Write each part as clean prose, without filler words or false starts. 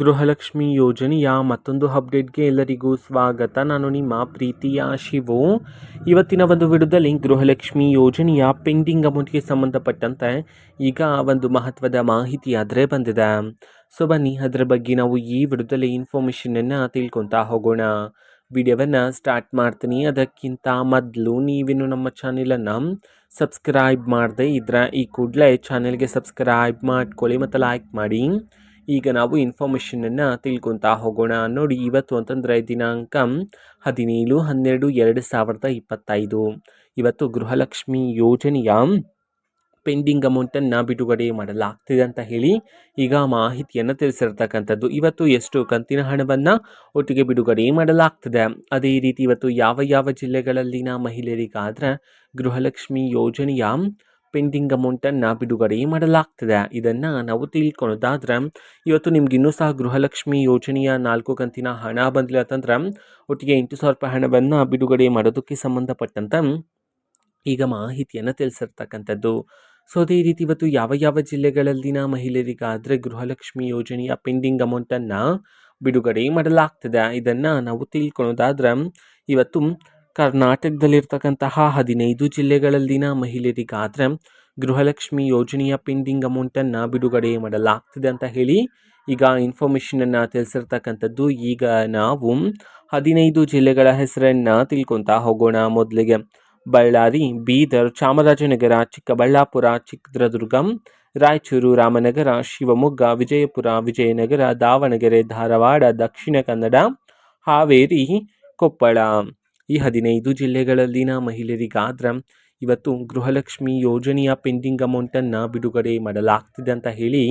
ಗೃಹಲಕ್ಷ್ಮಿ ಯೋಜನೆಯ ಮತ್ತೊಂದು ಅಪ್ಡೇಟ್ಗೆ ಎಲ್ಲರಿಗೂ ಸ್ವಾಗತ. ನಾನು ನಿಮ್ಮ ಪ್ರೀತಿಯ ಶಿವು. ಇವತ್ತಿನ ಒಂದು ವಿಡಿಯೋದಲ್ಲಿ ಗೃಹಲಕ್ಷ್ಮಿ ಯೋಜನೆಯ ಪೆಂಡಿಂಗ್ ಅಮೌಂಟ್ಗೆ ಸಂಬಂಧಪಟ್ಟಂತೆ ಈಗ ಒಂದು ಮಹತ್ವದ ಮಾಹಿತಿ ಆದರೆ ಬಂದಿದೆ. ಸೊ ಬನ್ನಿ ಅದರ ಬಗ್ಗೆ ನಾವು ಈ ವಿಡಿಯೋದಲ್ಲಿ ಇನ್ಫಾರ್ಮೇಷನನ್ನು ತಿಳ್ಕೊತಾ ಹೋಗೋಣ. ವಿಡಿಯೋವನ್ನು ಸ್ಟಾರ್ಟ್ ಮಾಡ್ತೀನಿ. ಅದಕ್ಕಿಂತ ಮೊದಲು ನೀವಿನ್ನು ನಮ್ಮ ಚಾನೆಲನ್ನು ಸಬ್ಸ್ಕ್ರೈಬ್ ಮಾಡದೆ ಇದ್ರೆ ಈ ಕೂಡಲೇ ಚಾನೆಲ್ಗೆ ಸಬ್ಸ್ಕ್ರೈಬ್ ಮಾಡ್ಕೊಳ್ಳಿ ಮತ್ತು ಲೈಕ್ ಮಾಡಿ. ಈಗ ನಾವು ಇನ್ಫಾರ್ಮೇಷನನ್ನು ತಿಳ್ಕೊತಾ ಹೋಗೋಣ. ನೋಡಿ, ಇವತ್ತು ಅಂತಂದರೆ ದಿನಾಂಕ 17/12/2025. ಇವತ್ತು ಗೃಹಲಕ್ಷ್ಮಿ ಯೋಜನೆಯ ಪೆಂಡಿಂಗ್ ಅಮೌಂಟನ್ನು ಬಿಡುಗಡೆ ಮಾಡಲಾಗ್ತಿದೆ ಅಂತ ಹೇಳಿ ಈಗ ಮಾಹಿತಿಯನ್ನು ತಿಳಿಸಿರ್ತಕ್ಕಂಥದ್ದು. ಇವತ್ತು ಎಷ್ಟು ಕಂತಿನ ಹಣವನ್ನು ಒಟ್ಟಿಗೆ ಬಿಡುಗಡೆ ಮಾಡಲಾಗ್ತದೆ, ಅದೇ ರೀತಿ ಇವತ್ತು ಯಾವ ಯಾವ ಜಿಲ್ಲೆಗಳಲ್ಲಿನ ಮಹಿಳೆಯರಿಗಾದರೆ ಗೃಹಲಕ್ಷ್ಮಿ ಯೋಜನೆಯ ಪೆಂಡಿಂಗ್ ಅಮೌಂಟನ್ನು ಬಿಡುಗಡೆ ಮಾಡಲಾಗ್ತದೆ, ಇದನ್ನು ನಾವು ತಿಳ್ಕೊಳ್ಳೋದಾದ್ರೆ ಇವತ್ತು ನಿಮ್ಗೆ ಇನ್ನೂ ಸಹ ಗೃಹಲಕ್ಷ್ಮಿ ಯೋಜನೆಯ 4 ಕಂತಿನ ಹಣ ಬಂದಿಲ್ಲ ಅಂತಂದ್ರೆ ಒಟ್ಟಿಗೆ 8,000 ರೂಪಾಯಿ ಹಣವನ್ನು ಬಿಡುಗಡೆ ಮಾಡೋದಕ್ಕೆ ಸಂಬಂಧಪಟ್ಟಂತೆ ಈಗ ಮಾಹಿತಿಯನ್ನು ತಿಳಿಸಿರ್ತಕ್ಕಂಥದ್ದು. ಸೊ ಅದೇ ರೀತಿ ಇವತ್ತು ಯಾವ ಯಾವ ಜಿಲ್ಲೆಗಳಲ್ಲಿನ ಮಹಿಳೆಯರಿಗಾದರೆ ಗೃಹಲಕ್ಷ್ಮಿ ಯೋಜನೆಯ ಪೆಂಡಿಂಗ್ ಅಮೌಂಟನ್ನು ಬಿಡುಗಡೆ ಮಾಡಲಾಗ್ತದೆ, ಇದನ್ನು ನಾವು ತಿಳ್ಕೊಳ್ಳೋದಾದ್ರೆ ಇವತ್ತು ಕರ್ನಾಟಕದಲ್ಲಿರ್ತಕ್ಕಂತಹ 15 ಜಿಲ್ಲೆಗಳಲ್ಲಿನ ಮಹಿಳೆಯರಿಗಾದರೆ ಗೃಹಲಕ್ಷ್ಮಿ ಯೋಜನೆಯ ಪೆಂಡಿಂಗ್ ಅಮೌಂಟನ್ನು ಬಿಡುಗಡೆ ಮಾಡಲಾಗ್ತದೆ ಅಂತ ಹೇಳಿ ಈಗ ಇನ್ಫಾರ್ಮೇಷನನ್ನು ತಿಳಿಸಿರ್ತಕ್ಕಂಥದ್ದು. ಈಗ ನಾವು 15 ಜಿಲ್ಲೆಗಳ ಹೆಸರನ್ನು ತಿಳ್ಕೊತಾ ಹೋಗೋಣ. ಮೊದಲಿಗೆ ಬಳ್ಳಾರಿ, ಬೀದರ್, ಚಾಮರಾಜನಗರ, ಚಿಕ್ಕಬಳ್ಳಾಪುರ, ಚಿತ್ರದುರ್ಗ, ರಾಯಚೂರು, ರಾಮನಗರ, ಶಿವಮೊಗ್ಗ, ವಿಜಯಪುರ, ವಿಜಯನಗರ, ದಾವಣಗೆರೆ, ಧಾರವಾಡ, ದಕ್ಷಿಣ ಕನ್ನಡ, ಹಾವೇರಿ, ಕೊಪ್ಪಳ. ಈ 15 ಜಿಲ್ಲೆಗಳಲ್ಲಿನ ಮಹಿಳೆಯರಿಗಾದ್ರೆ ಇವತ್ತು ಗೃಹಲಕ್ಷ್ಮಿ ಯೋಜನೆಯ ಪೆಂಡಿಂಗ್ ಅಮೌಂಟನ್ನು ಬಿಡುಗಡೆ ಮಾಡಲಾಗ್ತಿದೆ ಅಂತ ಹೇಳಿ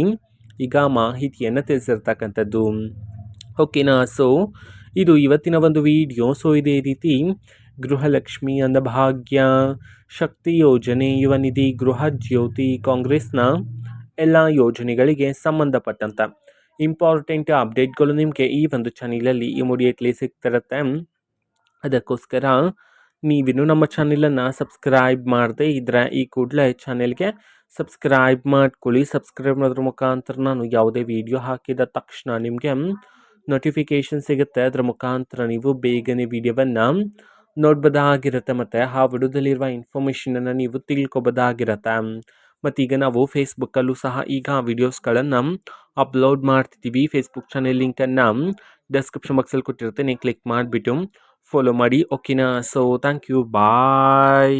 ಈಗ ಮಾಹಿತಿಯನ್ನು ತಿಳಿಸಿರ್ತಕ್ಕಂಥದ್ದು. ಓಕೆನಾ. ಸೊ ಇದು ಇವತ್ತಿನ ಒಂದು ವಿಡಿಯೋ. ಸೊ ಇದೇ ರೀತಿ ಗೃಹಲಕ್ಷ್ಮಿ, ಅನ್ನಭಾಗ್ಯ, ಶಕ್ತಿ ಯೋಜನೆ, ಯುವ ನಿಧಿ, ಗೃಹ ಜ್ಯೋತಿ, ಕಾಂಗ್ರೆಸ್ನ ಎಲ್ಲ ಯೋಜನೆಗಳಿಗೆ ಸಂಬಂಧಪಟ್ಟಂಥ ಇಂಪಾರ್ಟೆಂಟ್ ಅಪ್ಡೇಟ್ಗಳು ನಿಮಗೆ ಈ ಒಂದು ಚಾನಲಲ್ಲಿ ಇಮಿಡಿಯೇಟ್ಲಿ ಸಿಗ್ತಿರುತ್ತೆ. ಅದಕ್ಕೋಸ್ಕರ ನೀವಿನ್ನು ನಮ್ಮ ಚಾನಲನ್ನು ಸಬ್ಸ್ಕ್ರೈಬ್ ಮಾಡದೆ ಇದ್ದರೆ ಈ ಕೂಡಲೇ ಚಾನೆಲ್ಗೆ ಸಬ್ಸ್ಕ್ರೈಬ್ ಮಾಡ್ಕೊಳ್ಳಿ. ಸಬ್ಸ್ಕ್ರೈಬ್ ಮಾಡೋದ್ರ ಮುಖಾಂತರ ನಾನು ಯಾವುದೇ ವಿಡಿಯೋ ಹಾಕಿದ ತಕ್ಷಣ ನಿಮಗೆ ನೋಟಿಫಿಕೇಷನ್ ಸಿಗುತ್ತೆ. ಅದರ ಮುಖಾಂತರ ನೀವು ಬೇಗನೆ ವಿಡಿಯೋವನ್ನು ನೋಡ್ಬೋದಾಗಿರುತ್ತೆ ಮತ್ತು ಆ ವಿಡಿಯೋದಲ್ಲಿರುವ ಇನ್ಫಾರ್ಮೇಷನನ್ನು ನೀವು ತಿಳ್ಕೊಬೋದಾಗಿರುತ್ತೆ. ಮತ್ತೀಗ ನಾವು ಫೇಸ್ಬುಕ್ಕಲ್ಲೂ ಸಹ ಈಗ ವಿಡಿಯೋಸ್ಗಳನ್ನು ಅಪ್ಲೋಡ್ ಮಾಡ್ತಿದ್ದೀವಿ. ಫೇಸ್ಬುಕ್ ಚಾನೆಲ್ ಲಿಂಕನ್ನು ಡಿಸ್ಕ್ರಿಪ್ಷನ್ ಬಾಕ್ಸಲ್ಲಿ ಕೊಟ್ಟಿರುತ್ತೆ, ನೀವು ಕ್ಲಿಕ್ ಮಾಡಿಬಿಟ್ಟು ಫಾಲೋ ಮಾಡಿ. ಓಕೆನಾ. So thank you, bye.